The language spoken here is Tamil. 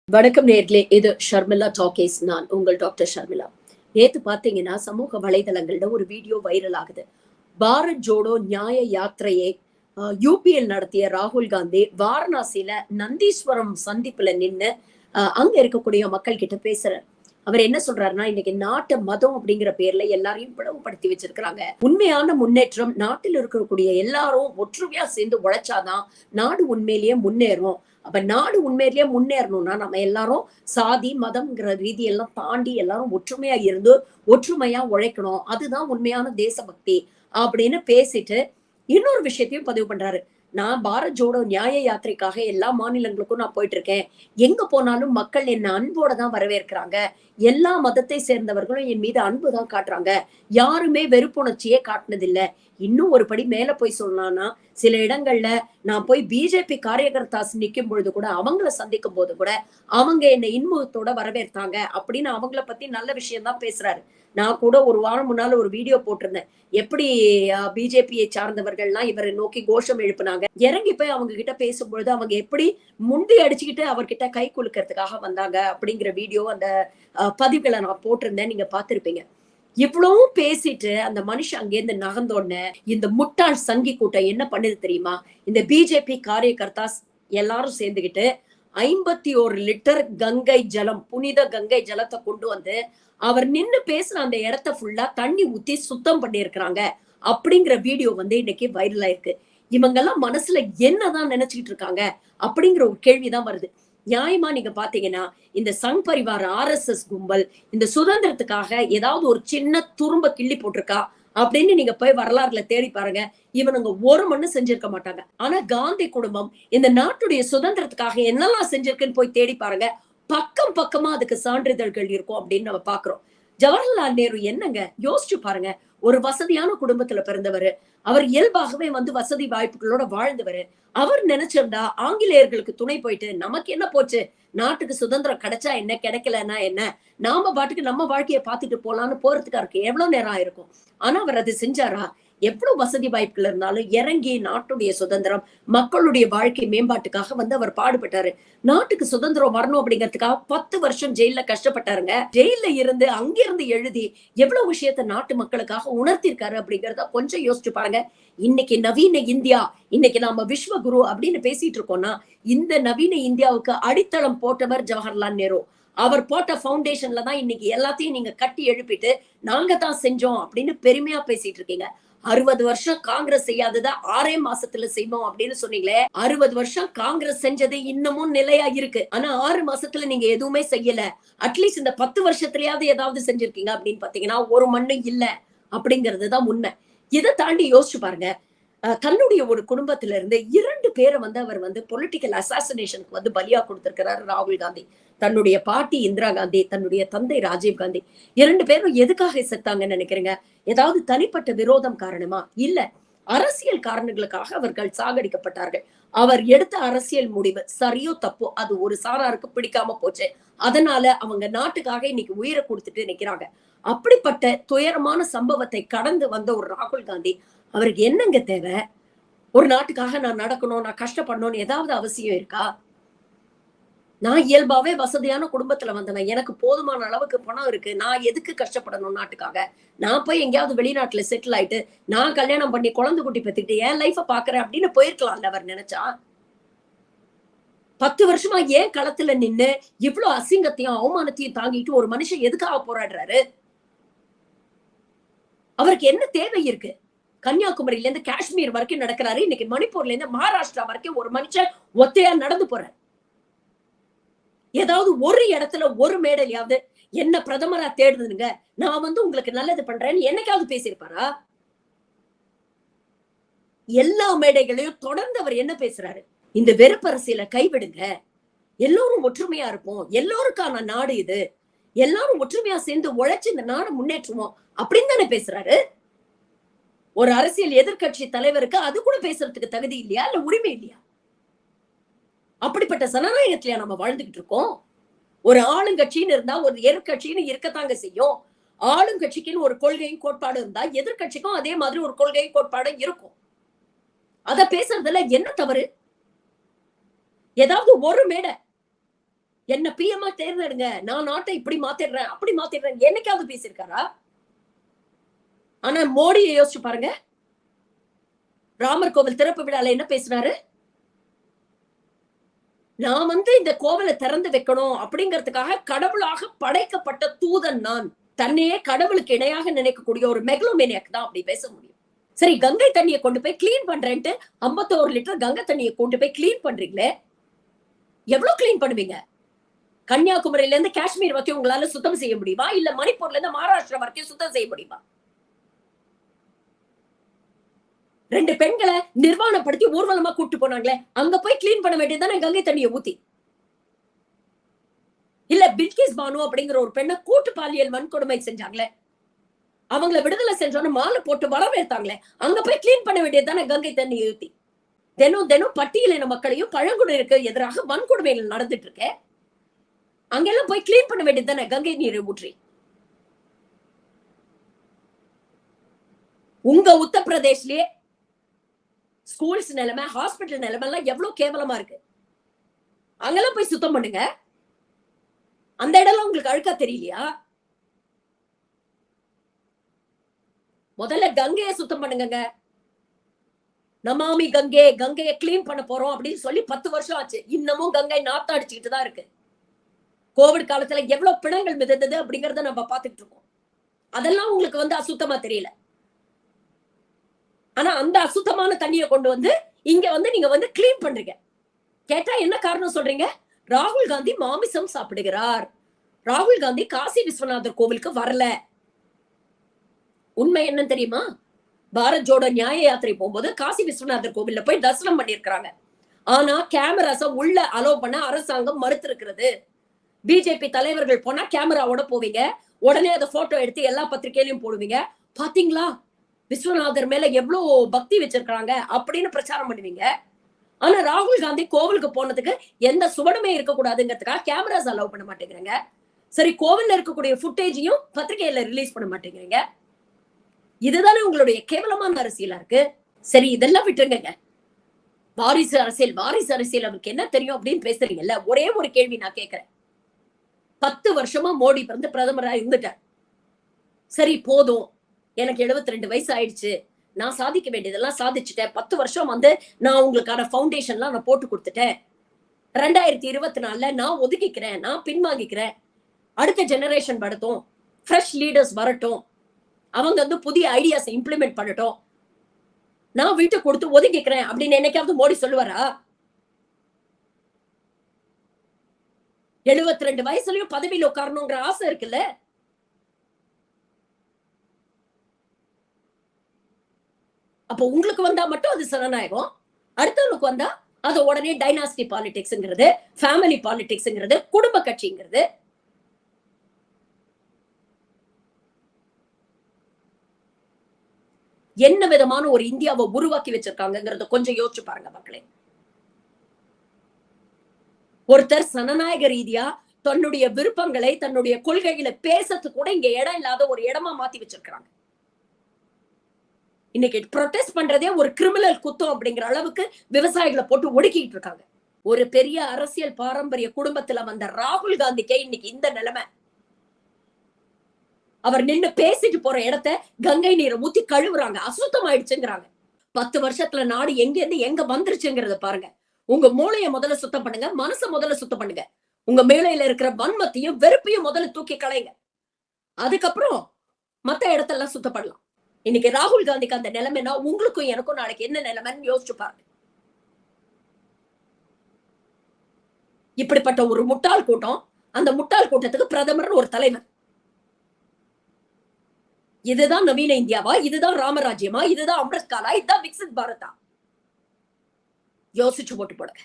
வணக்கம் நேர்களே, இது ஷர்மிளா டாக்கீஸ். நான் உங்கள் டாக்டர் ஷர்மிளா. நேத்து பாத்தீங்கன்னா சமூக வலைதளங்கள்ல ஒரு வீடியோ வைரல் ஆகுது. பாரத் ஜோடோ நியாய யாத்திரையை யூபியில் நடத்திய ராகுல் காந்தி வாரணாசியில நந்தீஸ்வரம் சந்திப்புல நின்னு அங்க இருக்கக்கூடிய மக்கள் கிட்ட பேசுறாரு. அவர் என்ன சொல்றாருன்னா, இன்னைக்கு நாட்டு மதம் அப்படிங்கிற பேர்ல எல்லாரையும் பிளவுபடுத்தி வச்சிருக்கிறாங்க. உண்மையான முன்னேற்றம் நாட்டில் இருக்கக்கூடிய எல்லாரும் ஒற்றுமையா சேர்ந்து உழைச்சாதான் நாடு உண்மையிலேயே முன்னேறும். அப்ப நாடு உண்மையிலேயே முன்னேறணும்னா நம்ம எல்லாரும் சாதி மதம்ங்கிற ரீதியெல்லாம் தாண்டி எல்லாரும் ஒற்றுமையா இருந்து ஒற்றுமையா உழைக்கணும். அதுதான் உண்மையான தேசபக்தி அப்படின்னு பேசிட்டு இன்னொரு விஷயத்தையும் பதிவு பண்றாரு. நான் பாரத் ஜோடோ நியாய யாத்திரைக்காக எல்லா மாநிலங்களுக்கும் நான் போயிட்டு இருக்கேன். எங்க போனாலும் மக்கள் என்ன அன்போட தான் வரவேற்கிறாங்க. எல்லா மதத்தை சேர்ந்தவர்களும் என் மீது அன்பு தான் காட்டுறாங்க. யாருமே வெறுப்புணர்ச்சியே காட்டினதில்ல. இன்னும் ஒரு படி மேல போய் சொல்லலாம்னா, சில இடங்கள்ல நான் போய் பிஜேபி காரியகர்த்தாஸ் நிக்கும் பொழுது கூட அவங்கள சந்திக்கும் போது கூட அவங்க என்னை இன்முகத்தோட வரவேற்றாங்க அப்படின்னு அவங்கள பத்தி நல்ல விஷயம் தான் பேசுறாரு. நான் கூட ஒரு வாரம் முன்னால ஒரு வீடியோ போட்டிருந்தேன். எப்படி பிஜேபியை சார்ந்தவர்கள்லாம் இவரை நோக்கி கோஷம் எழுப்புனாங்க. இறங்கி போய் அவங்க கிட்ட பேசும்பொழுது அவங்க எப்படி முண்டி அடிச்சுக்கிட்டு அவர்கிட்ட கை குலுக்கிறதுக்காக வந்தாங்க அப்படிங்கிற வீடியோ அந்த பதிவுகளை நான் போட்டிருந்தேன். நீங்க பார்த்திருப்பீங்க. இவ்வளவும் பேசிட்டு அந்த மனுஷன் அங்கேருந்து நகர்ந்தோடனே இந்த முட்டாள் சங்கி கூட்டம் என்ன பண்ணுது தெரியுமா? இந்த பிஜேபி காரியகர்த்தாஸ் எல்லாரும் சேர்ந்துகிட்டு 51 லிட்டர் கங்கை ஜலம், புனித கங்கை ஜலத்தை கொண்டு வந்து அவர் நின்னு பேசுற அந்த இடத்த ஃபுல்லா தண்ணி ஊத்தி சுத்தம் பண்ணியிருக்கிறாங்க அப்படிங்கிற வீடியோ வந்து இன்னைக்கு வைரல் ஆயிருக்கு. இவங்க எல்லாம் மனசுல என்னதான் நினைச்சுக்கிட்டு இருக்காங்க அப்படிங்கிற ஒரு கேள்விதான் வருது. நியாயமா நீங்க பாத்தீங்கன்னா இந்த சங் பரிவார் RSS கும்பல் இந்த சுதந்திரத்துக்காக ஏதாவது ஒரு சின்ன துரும்ப கிள்ளி போட்டிருக்கா அப்படின்னு நீங்க போய் வரலாறுல தேடி பாருங்க. இவனுங்க ஒரு மண்ணு செஞ்சிருக்க மாட்டாங்க. ஆனா காந்தி குடும்பம் இந்த நாட்டுடைய சுதந்திரத்துக்காக என்னெல்லாம் செஞ்சிருக்குன்னு போய் தேடி பாருங்க. பக்கம் பக்கமா அதுக்கு சான்றிதழ்கள் இருக்கும் அப்படின்னு நம்ம பாக்குறோம். ஜவஹர்லால் நேரு என்னங்க யோசிச்சு பாருங்க. ஒரு வசதியான குடும்பத்துல பிறந்தவர். அவர் இயல்பாகவே வந்து வசதி வாய்ப்புகளோட வாழ்ந்தவர். அவர் நினைச்சிருந்தா ஆங்கிலேயர்களுக்கு துணை போயிட்டு நமக்கு என்ன போச்சு, நாட்டுக்கு சுதந்திரம் கிடைச்சா என்ன கிடைக்கலன்னா என்ன, நாம பாட்டுக்கு நம்ம வாழ்க்கையை பார்த்துட்டு போலான்னு போறதுக்கு அவருக்கு எவ்வளவு நேரம் ஆயிருக்கும். ஆனா அவர் அது செஞ்சாரா? எவ்வளவு வசதி வாய்ப்புகள் இருந்தாலும் இறங்கி நாட்டுடைய சுதந்திரம் மக்களுடைய வாழ்க்கை மேம்பாட்டுக்காக வந்து அவர் பாடுபட்டாரு. நாட்டுக்கு சுதந்திரம் வரணும் அப்படிங்கிறதுக்காக 10 வருஷம் ஜெயில கஷ்டப்பட்டாருங்க. ஜெயில இருந்து அங்கிருந்து எழுதி எவ்வளவு விஷயத்த நாட்டு மக்களுக்காக உணர்த்திருக்காரு அப்படிங்கறத கொஞ்சம் யோசிச்சு பாருங்க. இன்னைக்கு நவீன இந்தியா, இன்னைக்கு நாம விஸ்வகுரு அப்படின்னு பேசிட்டு இருக்கோம்னா இந்த நவீன இந்தியாவுக்கு அடித்தளம் போட்டவர் ஜவஹர்லால் நேரு. அவர் போட்ட பவுண்டேஷன்ல தான் இன்னைக்கு எல்லாத்தையும் நீங்க கட்டி எழுப்பிட்டு நாங்க தான் செஞ்சோம் அப்படின்னு பெருமையா பேசிட்டு இருக்கீங்க. 60 வருஷம் காங்கிரஸ் செய்யாததா 6 மாசத்துல செய்வோம் அப்படின்னு சொன்னீங்களே. 60 வருஷம் காங்கிரஸ் செஞ்சது இன்னமும் நிலையா இருக்கு. ஆனா 6 மாசத்துல நீங்க எதுவுமே செய்யல. அட்லீஸ்ட் இந்த 10 வருஷத்துலயாவது ஏதாவது செஞ்சிருக்கீங்க அப்படின்னு பாத்தீங்கன்னா ஒரு மண்ணும் இல்ல அப்படிங்கறதுதான் உண்மை. இதை தாண்டி யோசிச்சு பாருங்க. தன்னுடைய ஒரு குடும்பத்தில இருந்து 2 பேரை வந்து அவர் வந்து பொலிட்டிக்கல் அசாசினேஷனுக்கு வந்து பலியா கொடுத்திருக்கிறாரு ராகுல் காந்தி. தன்னுடைய பாட்டி இந்திரா காந்தி, தன்னுடைய தந்தை ராஜீவ் காந்தி. 2 பேரும் எதுக்காக செத்தாங்கன்னு நினைக்கிறீங்க? ஏதாவது தனிப்பட்ட விரோதம் காரணமா? இல்ல. அரசியல் காரணங்களுக்காக அவர்கள் சாகடிக்கப்பட்டார்கள். அவர் எடுத்த அரசியல் முடிவு சரியோ தப்போ அது ஒரு சாராருக்கு பிடிக்காம போச்சு. அதனால அவங்க நாட்டுக்காக இன்னைக்கு உயிரை கொடுத்துட்டு நிக்கிறாங்க. அப்படிப்பட்ட துயரமான சம்பவத்தை கடந்து வந்த ஒரு ராகுல் காந்தி அவருக்கு என்னங்க தேவை? ஒரு நாட்டுக்காக நான் நடக்கணும், நான் கஷ்டப்படணும்னு ஏதாவது அவசியம் இருக்கா? நான் இயல்பாவே வசதியான குடும்பத்துல வந்தவன். எனக்கு போதுமான அளவுக்கு பணம் இருக்கு. நான் எதுக்கு கஷ்டப்படணும் நாட்டுக்காக? நான் போய் எங்கேயாவது வெளிநாட்டுல செட்டில் ஆயிட்டு நான் கல்யாணம் பண்ணி குழந்தை குட்டி பெத்துக்கிட்டு என் லைஃப பாக்குறேன் அப்படின்னு போயிருக்கலாம்ல அவர் நினைச்சா. 10 வருஷமா ஏன் களத்துல நின்னு இவ்வளவு அசிங்கத்தையும் அவமானத்தையும் தாங்கிட்டு ஒரு மனுஷன் எதுக்காக போராடுறாரு? அவருக்கு என்ன தேவை இருக்கு? கன்னியாகுமரியில இருந்து காஷ்மீர் வரைக்கும் நடக்கிறாரு. இன்னைக்கு மணிப்பூர்ல இருந்து மகாராஷ்டிரா வரைக்கும் ஒரு மனுஷன் ஒத்தையா நடந்து போறாரு. ஏதாவது ஒரு இடத்துல ஒரு மேடையாவது என்ன பிரதமரா தேடுதுங்க, நான் வந்து உங்களுக்கு நல்லது பண்றேன்னு என்னைக்காவது பேசியிருப்பாரா? எல்லா மேடைகளையும் தொடர்ந்து அவர் என்ன பேசுறாரு? இந்த வெறுப்பரசியலை கைவிடுங்க, எல்லோரும் ஒற்றுமையா இருப்போம், எல்லோருக்கான நாடு இது, எல்லாரும் ஒற்றுமையா சேர்ந்து உழைச்சு இந்த நாடு முன்னேற்றுவோம் அப்படின்னு தானே பேசுறாரு. ஒரு அரசியல் எதிர்கட்சி தலைவருக்கு அது கூட பேசுறதுக்கு தகுதி இல்லையா? இல்ல உரிமை இல்லையா? அப்படிப்பட்ட சனநாயகத்திலயா நம்ம வாழ்ந்துகிட்டு இருக்கோம்? ஒரு ஆளுங்கட்சின்னு இருந்தா ஒரு எதிர்கட்சின்னு இருக்கத்தாங்க செய்யும். ஆளுங்கட்சிக்குன்னு ஒரு கொள்கையும் கோட்பாடு இருந்தா எதிர்கட்சிக்கும் அதே மாதிரி ஒரு கொள்கையும் கோட்பாடும் இருக்கும். அத பேசுறதுல என்ன தவறு? ஏதாவது ஒரு மேடை என்ன பிஎம்ஆ தேர்ந்தெடுங்க, நான் நாட்டை இப்படி மாத்திடுறேன் அப்படி மாத்திடுறேன் என்னைக்காவது பேசியிருக்காரா? ஆனா மோடியை யோசிச்சு பாருங்க, ராமர் கோவில் திறப்பு விழால என்ன பேசினாரு? நான் இந்த கோவிலை திறந்து வைக்கணும் அப்படிங்கிறதுக்காக கடவுளாக படைக்கப்பட்ட தூதன் நான், தன்னையே கடவுளுக்கு இணையாக நினைக்கக்கூடிய ஒரு மெக்லோமேனியாக் தான் அப்படி பேச முடியும். சரி, கங்கை தண்ணியை கொண்டு போய் கிளீன் பண்றேன்ட்டு 51 லிட்டர் கங்கை தண்ணியை கொண்டு போய் கிளீன் பண்றீங்களே, எவ்வளவு கிளீன் பண்ணுவீங்க? கன்னியாகுமரியில இருந்து காஷ்மீர் வரைக்கும் உங்களால சுத்தம் செய்ய முடியுமா? இல்ல மணிப்பூர்ல இருந்து மகாராஷ்டிரா வரைக்கும் சுத்தம் செய்ய முடியுமா? 2 பெண்களை நிர்வாணப்படுத்தி ஊர்வலமா கூட்டு போனாங்களே, அங்க போய் கிளீன் பண்ண வேண்டியதுதானே கங்கை தண்ணியை ஊத்தி. இல்ல பில்கிஸ் பானு அப்படிங்கிற ஒரு பெண்ணை கூட்டு பாலியல் வன்கொடுமை செஞ்சாங்களே, அவங்களை விடுதலை செஞ்சோன்னு மாலை போட்டு வரவேற்றாங்களே, அங்க போய் கிளீன் பண்ண வேண்டியதுதானே கங்கை தண்ணியை ஊத்தி. தினம் தினம் பட்டியலின மக்களையும் பழங்குடியினருக்கு எதிராக வன்கொடுமைகள் நடந்துட்டு இருக்கு, அங்கெல்லாம் போய் கிளீன் பண்ண வேண்டியதுதானே கங்கை நீரை ஊற்றி. உங்க உத்தரப்பிரதேஷ்லயே ஸ்கூல்ஸ் நிலைமை, ஹாஸ்பிட்டல் நிலைமை எல்லாம் எவ்வளவு கேவலமா இருக்கு, அங்கெல்லாம் போய் சுத்தம் பண்ணுங்க. அந்த இடம் உங்களுக்கு அழுக்கா தெரியலையா? முதல்ல கங்கையை சுத்தம் பண்ணுங்க. நமாமி கங்கை, கங்கையை கிளீன் பண்ண போறோம் அப்படின்னு சொல்லி 10 வருஷம் ஆச்சு, இன்னமும் கங்கை நாத்தம் அடிச்சுக்கிட்டு தான் இருக்கு. கோவிட் காலத்துல எவ்வளவு பிணங்கள் மிதந்தது அப்படிங்கறத நம்ம பாத்துட்டு இருக்கோம். அதெல்லாம் உங்களுக்கு அசுத்தமா தெரியல. ஆனா அந்த அசுத்தமான தண்ணியை கொண்டு இங்க நீங்க கிளீன் பண்றீங்க. கேட்டா என்ன காரணம் சொல்றீங்க? ராகுல் காந்தி மாமிசம் சாப்பிடுகிறார், ராகுல் காந்தி காசி விஸ்வநாதர் கோவிலுக்கு வரல. உண்மை என்ன தெரியுமா? பாரத் ஜோடோ நியாய யாத்திரை போகும்போது காசி விஸ்வநாதர் கோவில்ல போய் தரிசனம் பண்ணிருக்கிறாங்க. ஆனா கேமராஸ உள்ள அலோ பண்ண அரசாங்கம் மறுத்திருக்கிறது. பிஜேபி தலைவர்கள் போனா கேமராவோட போவீங்க, உடனே அதை போட்டோ எடுத்து எல்லா பத்திரிகையிலும் போடுவீங்க. பாத்தீங்களா விஸ்வநாதர் மேல எவ்வளவு பக்தி வச்சிருக்காங்க அப்படின்னு பிரச்சாரம் பண்ணுவீங்க. ஆனா ராகுல் காந்தி கோவிலுக்கு போனதுக்கு எந்த சுவடுமே இருக்கக்கூடாதுங்கிறதுக்காக கேமராஸ் அலோவ் பண்ண மாட்டேங்கிறீங்க. சரி, கோவில்ல இருக்கக்கூடிய ஃபுட்டேஜையும் பத்திரிகையில ரிலீஸ் பண்ண மாட்டேங்கிறீங்க. இதுதானே உங்களுடைய கேவலமான அரசியலா இருக்கு. சரி, இதெல்லாம் விட்டுருங்க. வாரிசு அரசியல், வாரிசு அரசியல் அவருக்கு என்ன தெரியும் அப்படின்னு பேசுறீங்கல்ல. ஒரே ஒரு கேள்வி நான் கேட்கிறேன். 10 வருஷமா மோடி பிரதமரா இருந்துட்டார். சரி, போதும், எனக்கு 72 வயசு ஆயிடுச்சு, நான் சாதிக்க வேண்டியதெல்லாம் சாதிச்சுட்டேன், 10 வருஷம் நான் உங்களுக்கான ஃபவுண்டேஷன்லாம் நான் போட்டு கொடுத்துட்டேன், 2024 நான் ஒதுக்கிக்கிறேன், நான் பின்வாங்கிக்கிறேன், அடுத்த ஜெனரேஷன் வரட்டும், ஃப்ரெஷ் லீடர்ஸ் வரட்டும், அவங்க புதிய ஐடியாஸ் இம்ப்ளிமெண்ட் பண்ணட்டும், நான் வீட்டை கொடுத்து ஒதுக்கிக்கிறேன் அப்படின்னு என்னைக்காவது மோடி சொல்லுவாரா? 72 வயசுலயும் பதவியில் உட்காரணுங்கிற ஆசை இருக்குல்ல. அப்ப உங்களுக்கு வந்தா மட்டும் அது சனநாயகம், அடுத்தவங்களுக்கு வந்தா அது உடனே டைனாஸ்டி பாலிடிக்ஸ்ங்கிறது, ஃபேமிலி பாலிடிக்ஸ்ங்கிறது, குடும்ப கட்சிங்கிறது. என்ன விதமான ஒரு இந்தியாவை உருவாக்கி வச்சிருக்காங்கிறத கொஞ்சம் யோசிச்சு பாருங்க மக்களே. ஒருத்தர் சனநாயக ரீதியா தன்னுடைய விருப்பங்களை, தன்னுடைய கொள்கைகளை பேசறதுக்கு கூட இங்க இடம் இல்லாத ஒரு இடமா மாத்தி வச்சிருக்காங்க. இன்னைக்கு ப்ரொடெஸ்ட் பண்றதே ஒரு கிரிமினல் குத்தம் அப்படிங்கிற அளவுக்கு விவசாயிகளை போட்டு ஒடுக்கிட்டு இருக்காங்க. ஒரு பெரிய அரசியல் பாரம்பரிய குடும்பத்துல வந்த ராகுல் காந்திக்கே இன்னைக்கு இந்த நிலைமை. அவர் நின்னு பேசிட்டு போற இடத்த கங்கை நீரை ஊத்தி கழுவுறாங்க, அசுத்தம் ஆயிடுச்சுங்கிறாங்க. 10 வருஷத்துல நாடு எங்க இருந்து எங்க வந்துருச்சுங்கிறத பாருங்க. உங்க மூளையை முதல்ல சுத்தம் பண்ணுங்க, மனசை முதல்ல சுத்தம் பண்ணுங்க. உங்க மேலையில இருக்கிற வன்மத்தையும் வெறுப்பையும் முதல்ல தூக்கி களைங்க. அதுக்கப்புறம் மத்த இடத்தெல்லாம் சுத்தப்படலாம். இன்னைக்கு ராகுல் காந்திக்கு அந்த நிலைமைனா உங்களுக்கும் எனக்கும் நாளைக்கு என்ன நிலைமைன்னு யோசிச்சு பாருங்க. இப்படிப்பட்ட ஒரு முட்டாள் கூட்டம், அந்த முட்டாள் கூட்டத்துக்கு பிரதமர் ஒரு தலைவர். இதுதான் நவீன இந்தியாவா? இதுதான் ராமராஜ்யமா? இதுதான் அம்ரத் காலா? இதுதான் விக்சித் பாரதா? யோசிச்சு போட்டு போடுங்க.